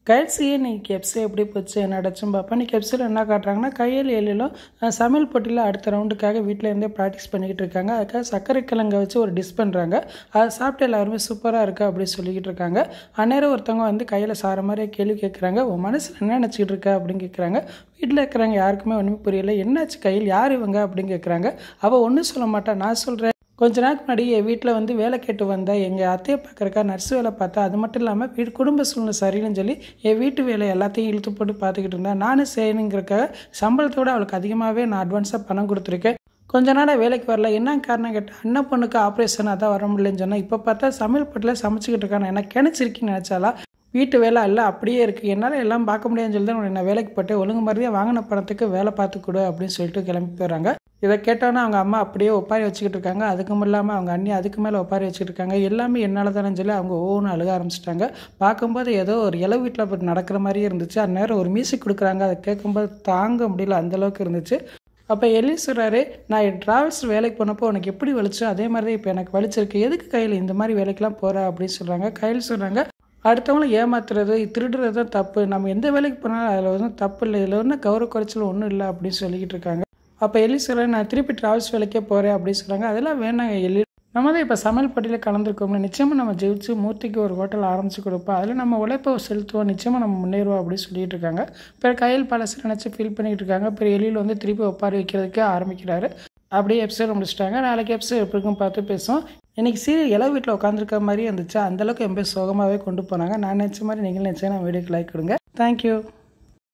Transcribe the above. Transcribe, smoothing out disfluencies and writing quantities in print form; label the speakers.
Speaker 1: கைல்ஸியே இன்னைக்கு எஃப்சி எப்படி போச்சு என்ன நடச்சும் பார்ப்போம். இன்னைக்கு எஃப்சியில் என்ன காட்டுறாங்கன்னா கையில் எழிலும் சமையல் போட்டியில் அடுத்த ரவுண்டுக்காக வீட்டில் இருந்தே ப்ராக்டிஸ் பண்ணிக்கிட்டு இருக்காங்க. அதுக்காக சர்க்கரை கிழங்கை வச்சு ஒரு டிஷ் பண்ணுறாங்க. அதை சாப்பிட்டு எல்லாருமே சூப்பராக இருக்குது அப்படின்னு சொல்லிக்கிட்டு இருக்காங்க. அந்நேரம் ஒருத்தவங்க வந்து கையில் சார மாதிரி கேள்வி கேட்குறாங்க. உன் மனசில் என்ன நினச்சிக்கிட்டு இருக்கா அப்படின்னு கேட்குறாங்க. வீட்டில் இருக்கிறவங்க யாருக்குமே ஒன்றுமே புரியலை. என்னாச்சு கையில், யார் இவங்க அப்படின்னு கேட்குறாங்க. அவள் ஒன்றும் சொல்ல மாட்டா. நான் சொல்கிறேன், கொஞ்ச நாளுக்கு முன்னாடி என் வீட்டில் வந்து வேலை கேட்டு வந்தேன். எங்கள் அத்தையை பார்க்குறக்கா நர்ஸ் வேலை பார்த்தா. அது மட்டும் இல்லாமல் குடும்ப சூழ்நிலை சரியில்லைன்னு சொல்லி என் வீட்டு வேலை எல்லாத்தையும் இழுத்து போட்டு பார்த்துக்கிட்டு இருந்தேன். நானும் செய்யணுங்கிறக்காக சம்பளத்தோடு அவளுக்கு அதிகமாகவே நான் அட்வான்ஸாக பணம் கொடுத்துருக்கேன். கொஞ்ச நாளாக வேலைக்கு வரல. என்ன காரணம் கேட்டேன். அண்ணன் பொண்ணுக்கு ஆப்ரேஷன், அதான் வர முடியலன்னு சொன்னால். இப்போ பார்த்தா சமையல் போட்டில் சமைச்சிக்கிட்டு இருக்கானே, எனக்கு கிணச்சிருக்கின்னு நினச்சாலா. வீட்டு வேலை எல்லாம் அப்படியே இருக்குது, என்னால் எல்லாம் பார்க்க முடியாதுன்னு சொல்லி தான் நான் வேலைக்கு போட்டு ஒழுங்கு மாதிரியாக வாங்கின பணத்துக்கு வேலை பார்த்து கொடு அப்படின்னு சொல்லிட்டு கிளம்பி போயிடுறாங்க. இதை கேட்டோன்னா அவங்க அம்மா அப்படியே ஒப்பாரி வச்சுக்கிட்டு இருக்காங்க. அதுக்கும் இல்லாமல் அவங்க அண்ணி அதுக்கு மேலே ஒப்பாரி வச்சுக்கிட்டு இருக்காங்க. எல்லாமே என்னால் தானே சொல்லி அவங்க ஒவ்வொன்று அழுக ஆரம்பிச்சிட்டாங்க. பார்க்கும்போது ஏதோ ஒரு இளவு வீட்டில் நடக்கிற மாதிரியே இருந்துச்சு. அந்நேரம் ஒரு மியூசிக் கொடுக்குறாங்க. அதை கேட்கும்போது தாங்க முடியல, அந்தளவுக்கு இருந்துச்சு. அப்போ எலி சொல்கிறாரு, நான் என் ட்ராவல்ஸ் வேலைக்கு போனப்போ உனக்கு எப்படி வலிச்சோ அதே மாதிரி தான் இப்போ எனக்கு வலிச்சிருக்கு. எதுக்கு கையில் இந்த மாதிரி வேலைக்கெலாம் போகிற அப்படின்னு சொல்கிறாங்க. கையில் சொல்கிறாங்க, அடுத்தவங்கள ஏமாத்துறது திருடுறது தான் தப்பு. நம்ம எந்த வேலைக்கு போனாலும் அதில் ஒன்றும் தப்பு இல்லை, இதில் ஒன்றும் கௌரவ குறைச்சல் ஒன்றும் இல்லை அப்படின்னு சொல்லிக்கிட்டு இருக்காங்க. அப்போ எலி சொல்கிறேன், நான் திருப்பி ட்ராவல்ஸ் வேலைக்கே போகிறேன் அப்படின்னு சொல்கிறாங்க. அதெல்லாம் வேணாங்க எலி, நம்ம தான் இப்போ சமையல் போட்டியில் கலந்துருக்கோம்னா நிச்சயமாக நம்ம ஜெயிச்சு மூர்த்திக்கு ஒரு ஹோட்டல் ஆரம்பித்து கொடுப்போம். அதில் நம்ம உழைப்பை செலுத்துவோம், நிச்சயமாக நம்ம முன்னேறுவோம் அப்படின்னு சொல்லிட்டு இருக்காங்க. பிறகு கையில் பழசு நினச்சி ஃபீல் பண்ணிகிட்டு இருக்காங்க. பிறகு எலியில் வந்து திருப்பி ஒப்பாரி வைக்கிறதுக்கு ஆரம்பிக்கிறாரு. அப்படியே எபிசோட் முடிச்சிட்டாங்க. நாளைக்கு எபிசோட் எப்படி இருக்கும் பார்த்து பேசுவோம். இன்றைக்கி சீரியல் இளவு வீட்டில் உட்காந்துருக்க மாதிரி இருந்துச்சு. அந்தளவுக்கு எம்பே சோகமாகவே கொண்டு போனாங்க. நான் நினச்ச மாதிரி நீங்கள் நினச்சேன். நான் வீடியோக்கு லைக் கொடுங்க. தேங்க்யூ.